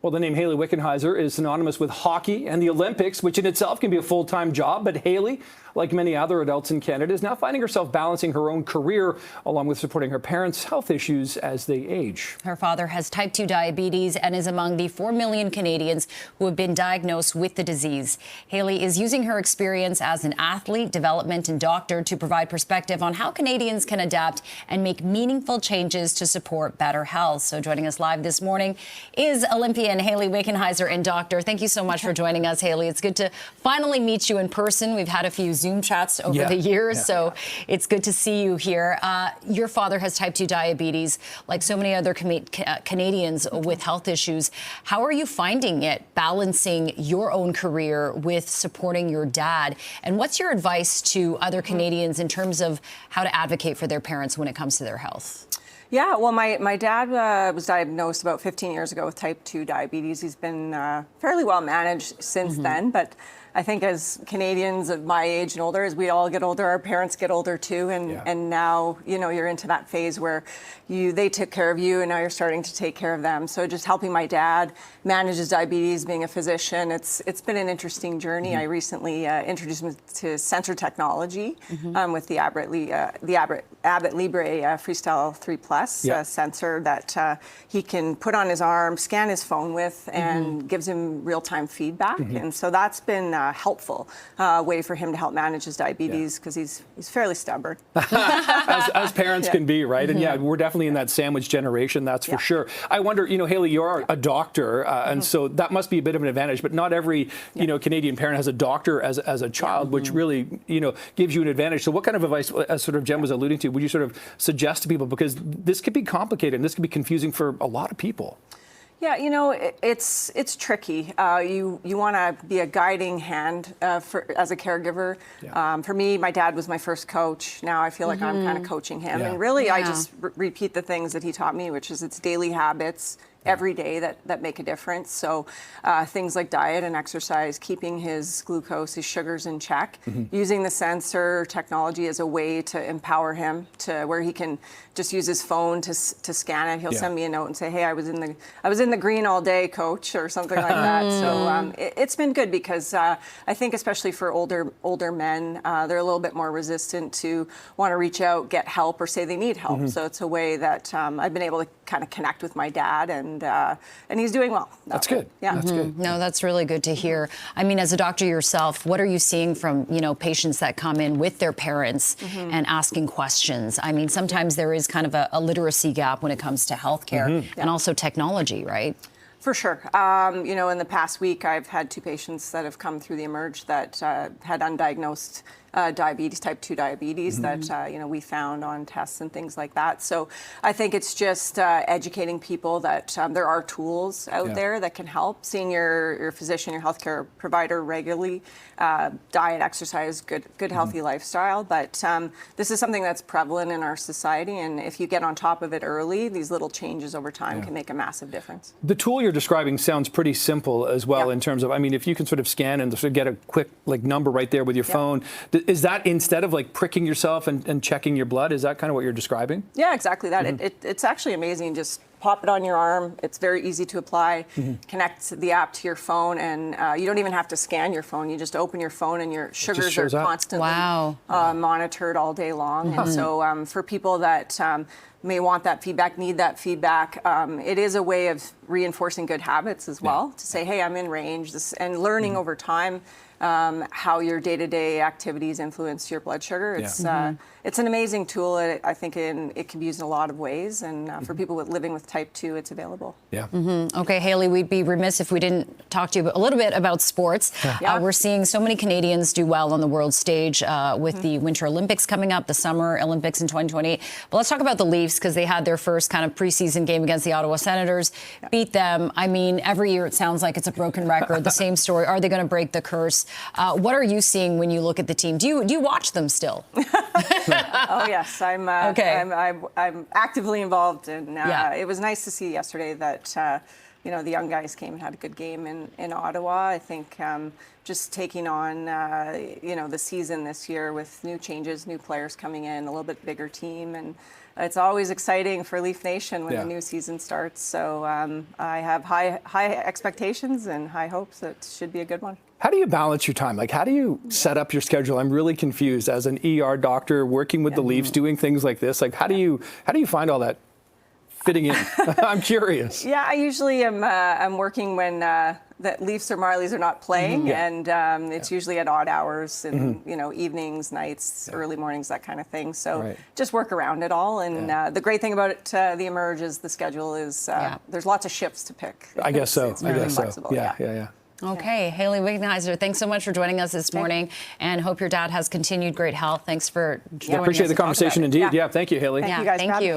Well, the name Hayley Wickenheiser is synonymous with hockey and the Olympics, which in itself can be a full-time job. But Hayley, like many other adults in Canada, is now finding herself balancing her own career along with supporting her parents' health issues as they age. Her father has type 2 diabetes and is among the 4 million Canadians who have been diagnosed with the disease. Hayley is using her experience as an athlete, development and doctor to provide perspective on how Canadians can adapt and make meaningful changes to support better health. So joining us live this morning is Olympian Hayley Wickenheiser and doctor. Thank you so much for joining us, Hayley. It's good to finally meet you in person. We've had a few Zoom chats over the years, so it's good to see you here. Your father has type 2 diabetes, like so many other Canadians with health issues. How are you finding it, balancing your own career with supporting your dad? And what's your advice to other Canadians in terms of how to advocate for their parents when it comes to their health? Yeah, well, my dad was diagnosed about 15 years ago with type 2 diabetes. He's been fairly well managed since then, but I think as Canadians of my age and older, as we all get older, our parents get older too, and now, you know, you're into that phase where they took care of you and now you're starting to take care of them. So just helping my dad manage his diabetes, being a physician, it's been an interesting journey. I recently introduced him to sensor technology with the Abbott Libre Freestyle 3 Plus sensor that he can put on his arm, scan his phone with, and gives him real-time feedback. And so that's been a helpful way for him to help manage his diabetes because he's fairly stubborn. as parents can be, right? And yeah, we're definitely in that sandwich generation, that's for sure. I wonder, you know, Hayley, you're a doctor, and so that must be a bit of an advantage, but not every, you know, Canadian parent has a doctor as a child, which really, you know, gives you an advantage. So what kind of advice, as sort of Jen was alluding to, would you sort of suggest to people? Because this could be complicated and this could be confusing for a lot of people. Yeah, you know, it's tricky. You want to be a guiding hand as a caregiver. For me, my dad was my first coach. Now I feel like I'm kind of coaching him. And really, I just repeat the things that he taught me, which is it's daily habits every day that make a difference. So things like diet and exercise, keeping his glucose, his sugars in check, using the sensor technology as a way to empower him to where he can just use his phone to scan it. He'll send me a note and say, hey, I was in the green all day, coach, or something like that. So it's been good because I think especially for older men, they're a little bit more resistant to want to reach out, get help, or say they need help. So it's a way that I've been able to kind of connect with my dad, and he's doing well. That's good. Yeah, that's good. No, that's really good to hear. I mean, as a doctor yourself, what are you seeing from, you know, patients that come in with their parents and asking questions? I mean, sometimes there is kind of a literacy gap when it comes to healthcare and also technology, right? For sure. You know, in the past week, I've had 2 patients that have come through the Emerge that had undiagnosed diabetes, type 2 diabetes that, you know, we found on tests and things like that. So I think it's just educating people that there are tools out there that can help. Seeing your physician, your healthcare provider regularly, diet, exercise, good healthy lifestyle. But this is something that's prevalent in our society. And if you get on top of it early, these little changes over time can make a massive difference. The tool you're describing sounds pretty simple as well in terms of, I mean, if you can sort of scan and sort of get a quick like number right there with your phone, is that instead of like pricking yourself and checking your blood, is that kind of what you're describing? Yeah, exactly that. It's actually amazing. Just pop it on your arm. It's very easy to apply. Connect the app to your phone, and you don't even have to scan your phone. You just open your phone, and your sugars are constantly monitored all day long. And so for people that may want that feedback, need that feedback, it is a way of reinforcing good habits as well, to say, hey, I'm in range, and learning over time how your day-to-day activities influence your blood sugar. It's an amazing tool. I think it can be used in a lot of ways, and for people living with type 2, it's available. Okay, Hayley, we'd be remiss if we didn't talk to you a little bit about sports. We're seeing so many Canadians do well on the world stage with the Winter Olympics coming up, the Summer Olympics in 2028. But let's talk about the Leafs, because they had their first kind of preseason game against the Ottawa Senators, beat them. I mean, every year it sounds like it's a broken record, the same story. Are they going to break the curse? What are you seeing when you look at the team? Do you watch them still? Oh yes, I'm actively involved, and it was nice to see yesterday that you know, the young guys came and had a good game in Ottawa. I think just taking on, you know, the season this year with new changes, new players coming in, a little bit bigger team. And it's always exciting for Leaf Nation when the new season starts. So I have high expectations and high hopes. It should be a good one. How do you balance your time? Like, how do you set up your schedule? I'm really confused as an ER doctor working with the Leafs, doing things like this. Like, how do you find all that fitting in? I'm curious. Yeah, I usually am I'm working when the Leafs or Marlies are not playing, and it's usually at odd hours and you know, evenings, nights, early mornings, that kind of thing. So just work around it all. And the great thing about it, the Emerge is the schedule is there's lots of shifts to pick. I guess so. It's very flexible. Yeah. Okay, Hayley Wickenheiser, thanks so much for joining us this morning, and hope your dad has continued great health. Thanks for joining us. Appreciate the conversation indeed. Yeah, thank you, Hayley. Thank you guys for having me.